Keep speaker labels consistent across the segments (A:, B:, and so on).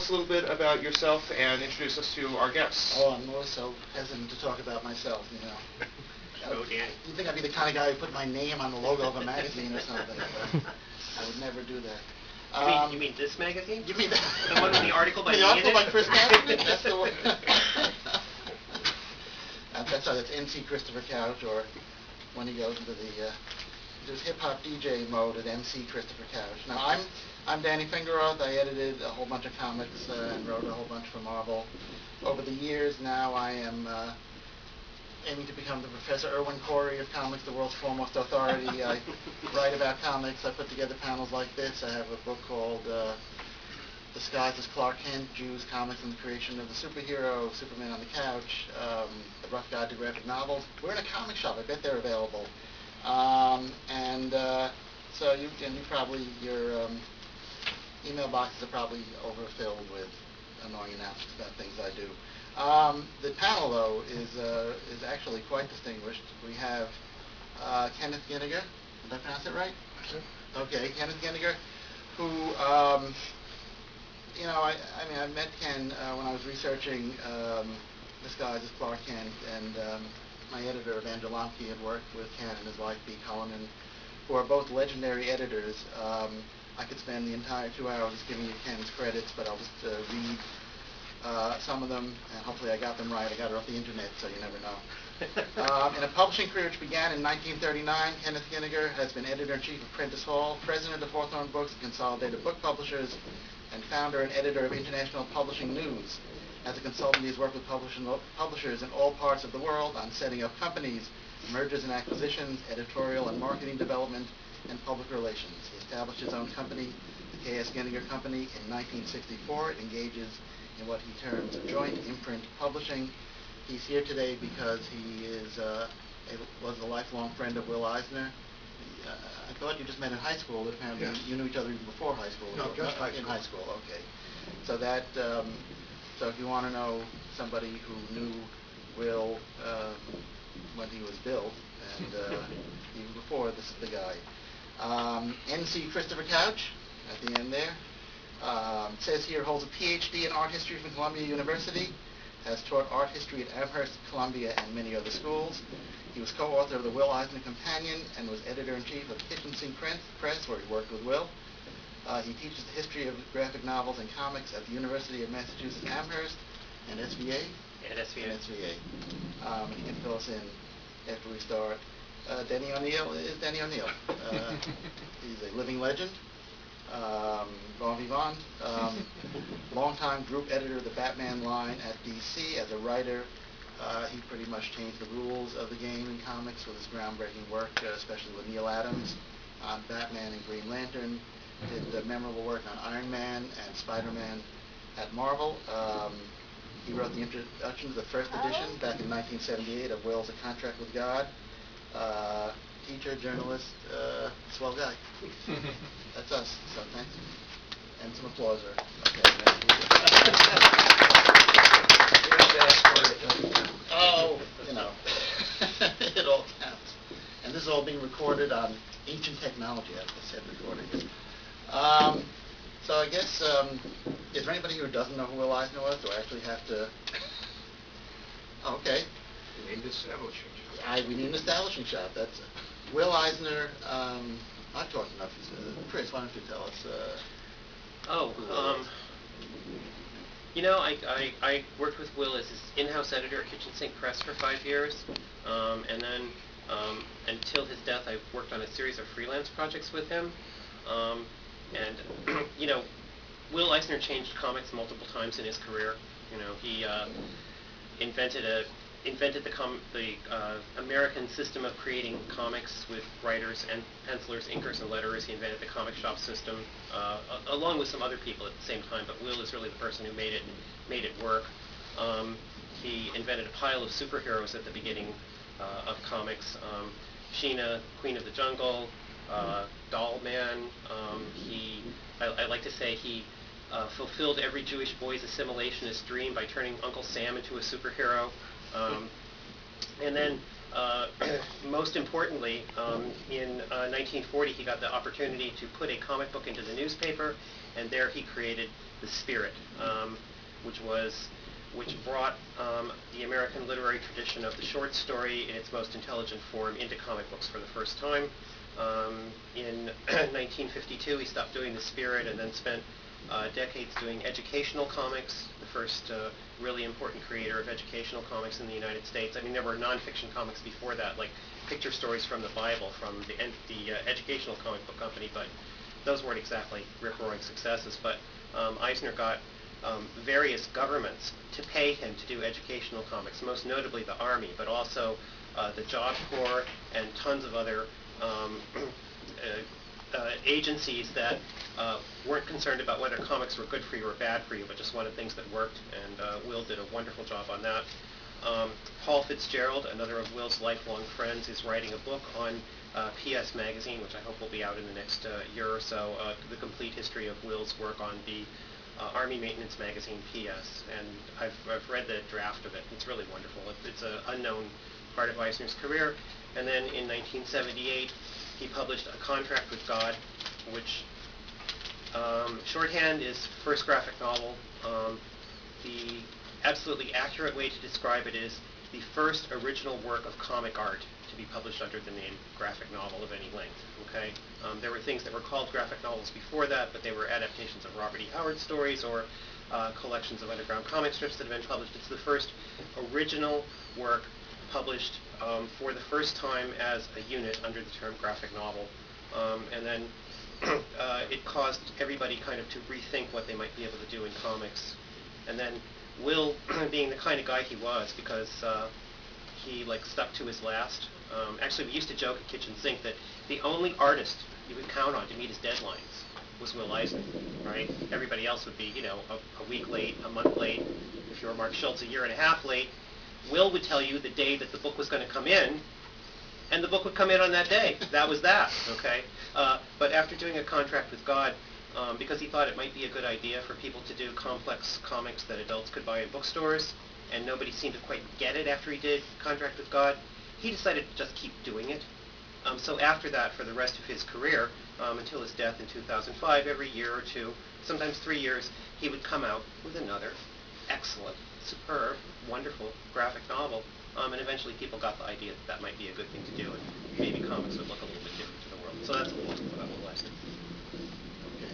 A: us a little bit about yourself and introduce us to our guests.
B: Oh, I'm always so hesitant to talk about myself, you know.
A: Oh, Danny.
B: You'd think I'd be the kind of guy who put my name on the logo of a magazine or something, but I would never do that.
C: You mean this magazine?
B: You mean that?
C: The one with the article by
B: the
C: me
B: article
C: in it?
B: by Chris Katzman? That's the one. That's NC Christopher Couch, or when he goes into the hip-hop DJ mode at MC Christopher Couch. Now, I'm Danny Fingeroth. I edited a whole bunch of comics and wrote a whole bunch for Marvel. Over the years now, I am aiming to become the Professor Irwin Corey of comics, the world's foremost authority. I write about comics. I put together panels like this. I have a book called Disguised as Clark Kent, Jews, Comics, and the Creation of the Superhero, Superman on the Couch, A Rough Guide to Graphic Novels. We're in a comic shop. I bet they're available. So your email boxes are probably overfilled with annoying announcements about things I do. The panel, though, is actually quite distinguished. We have Kenneth Giniger. Did I pronounce it right?
A: Sure.
B: Okay, Kenneth Giniger, who, I met Ken when I was researching Disguised as Clark Kent, and my editor, Van Lamke, had worked with Ken and his wife, B. Cullinan, who are both legendary editors. I could spend the entire 2 hours just giving you Ken's credits, but I'll just read some of them, and hopefully I got them right. I got it off the internet, so you never know. In a publishing career which began in 1939, Kenneth Giniger has been editor-in-chief of Prentice Hall, president of Hawthorne Books and Consolidated Book Publishers, and founder and editor of International Publishing News. As a consultant, he's worked with publishers in all parts of the world on setting up companies, mergers and acquisitions, editorial and marketing development, and public relations. He established his own company, the K.S. Giniger Company, in 1964. It engages in what he terms joint imprint publishing. He's here today because he was a lifelong friend of Will Eisner. I thought you just met in high school, but apparently
D: Yes.
B: You knew each other even before high school.
D: No, just high
B: In
D: school.
B: high school, okay. So that, so if you want to know somebody who knew Will when he was built, and even before, this is the guy. NC Christopher Couch, at the end there. It says here, holds a PhD in art history from Columbia University, has taught art history at Amherst, Columbia, and many other schools. He was co-author of the Will Eisner Companion and was editor-in-chief of Kitchen Sink Press, where he worked with Will. He teaches the history of graphic novels and comics at the University of Massachusetts Amherst and SVA.
C: And SVA.
B: And SVA. He can fill us in after we start. Denny O'Neill is Denny O'Neill. He's a living legend. Bon vivant. Longtime group editor of the Batman line at DC. As a writer, he pretty much changed the rules of the game in comics with his groundbreaking work, especially with Neil Adams on Batman and Green Lantern. Did memorable work on Iron Man and Spider-Man at Marvel. He wrote the introduction to the first edition back in 1978 of Will's A Contract with God. Teacher, journalist, swell guy. That's us, so thanks. And some applause. Oh, you know, it all counts. And this is all being recorded on ancient technology, as I said, recording. So I guess, is there anybody who doesn't know who Will Eisner was? Do I actually have to? Okay.
D: We need an establishing
B: We need an establishing shot. That's Will Eisner. I've talked enough. Chris, why don't you tell us?
C: I worked with Will as his in-house editor at Kitchen Sink Press for 5 years, and then until his death, I worked on a series of freelance projects with him. Will Eisner changed comics multiple times in his career. He invented the American system of creating comics with writers and pencilers, inkers, and letterers. He invented the comic shop system, along with some other people at the same time. But Will is really the person who made it work. He invented a pile of superheroes at the beginning of comics. Sheena, Queen of the Jungle, Doll Man. I like to say he fulfilled every Jewish boy's assimilationist dream by turning Uncle Sam into a superhero. And then, most importantly, in 1940, he got the opportunity to put a comic book into the newspaper, and there he created The Spirit, which brought the American literary tradition of the short story in its most intelligent form into comic books for the first time. In 1952, he stopped doing The Spirit and then spent decades doing educational comics, the first really important creator of educational comics in the United States. I mean, there were nonfiction comics before that, like picture stories from the Bible from the educational comic book company, but those weren't exactly rip-roaring successes. But Eisner got various governments to pay him to do educational comics, most notably the Army, but also the Job Corps and tons of other agencies that weren't concerned about whether comics were good for you or bad for you, but just wanted things that worked, and Will did a wonderful job on that. Paul Fitzgerald, another of Will's lifelong friends, is writing a book on PS Magazine, which I hope will be out in the next year or so, the complete history of Will's work on the Army Maintenance Magazine PS, and I've read the draft of it. It's really wonderful. It's an unknown part of Eisner's career. And then in 1978, he published A Contract with God, which shorthand is first graphic novel. The absolutely accurate way to describe it is the first original work of comic art to be published under the name graphic novel of any length. Okay, there were things that were called graphic novels before that, but they were adaptations of Robert E. Howard stories or collections of underground comic strips that have been published. It's the first original work published for the first time as a unit under the term graphic novel, and then it caused everybody kind of to rethink what they might be able to do in comics. And then Will, being the kind of guy he was, because he stuck to his last. Actually, we used to joke at Kitchen Sink that the only artist you would count on to meet his deadlines was Will Eisner, right? Everybody else would be, a week late, a month late. If you were Mark Schultz, a year and a half late. Will would tell you the day that the book was going to come in, and the book would come in on that day. That was that, okay? But after doing A Contract with God, because he thought it might be a good idea for people to do complex comics that adults could buy in bookstores, and nobody seemed to quite get it after he did Contract with God, he decided to just keep doing it. So after that, for the rest of his career, until his death in 2005, every year or two, sometimes 3 years, he would come out with another excellent, superb, wonderful graphic novel. And eventually people got the idea that that might be a good thing to do, and maybe comics would look a little bit different to the world. So that's a little about Will Eisner.
B: Okay,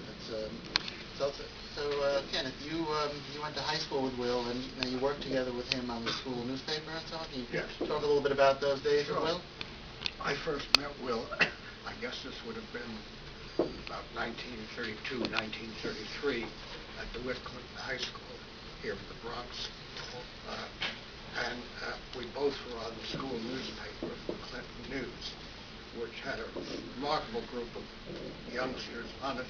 B: so Kenneth, you went to high school with Will, and you worked together with him on the school newspaper and so on. Can you
D: Yes.
B: talk a little bit about those days with Will?
D: I first met Will, I guess this would have been about 1932, 1933, at DeWitt Clinton High School here in the Bronx. And we both were on the school newspaper, the Clinton News, which had a remarkable group of youngsters on it,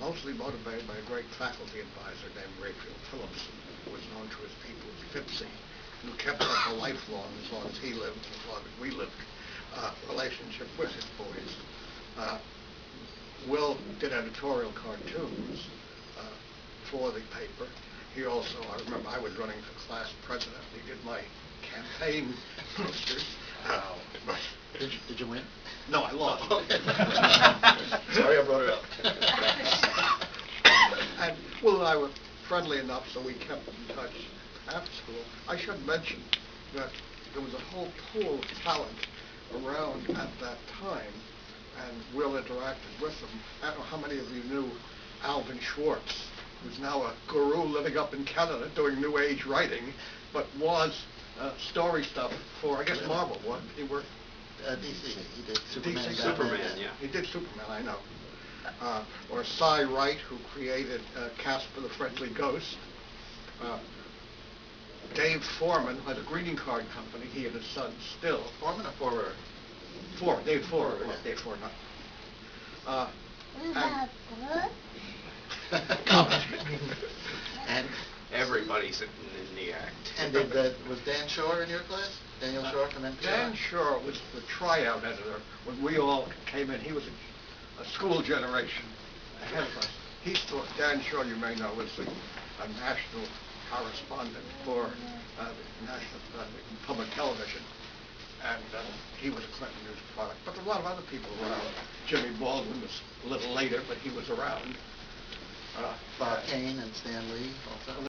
D: mostly motivated by a great faculty advisor named Rayfield Phillipson, who was known to his people as Fipsy, who kept up a lifelong, as long as he lived, as long as we lived, relationship with his boys. Will did editorial cartoons for the paper. He also, I remember I was running for class president. He did my campaign posters. But
B: Did you win?
D: no, I lost.
B: Sorry, I brought it up.
D: And Will and I were friendly enough, so we kept in touch after school. I should mention that there was a whole pool of talent around at that time, and Will interacted with them. I don't know how many of you knew Alvin Schwartz, who's now a guru living up in Canada doing New Age writing, but was story stuff for, I guess, Marvel. What he worked?
B: DC. He did Superman.
D: DC,
E: Superman, yeah.
D: He did Superman, I know. Or Cy Wright, who created Casper the Friendly Ghost. Dave Foreman had a greeting card company, he and his son still.
B: Foreman or Forer?
D: Foreman, Dave Foreman.
B: Foreman, yeah.
D: Dave Foreman.
B: And
E: Everybody's in the act.
B: and was Dan Shore in your class? Daniel Shore from NPR?
D: Dan Shore was the tryout editor when we all came in. He was a school generation ahead of us. Dan Shore, you may know, was a national correspondent for national public television, and he was a Clinton News product. But there were a lot of other people around. Jimmy Baldwin was a little later, but he was around.
B: Bob Kane and Stan Lee also.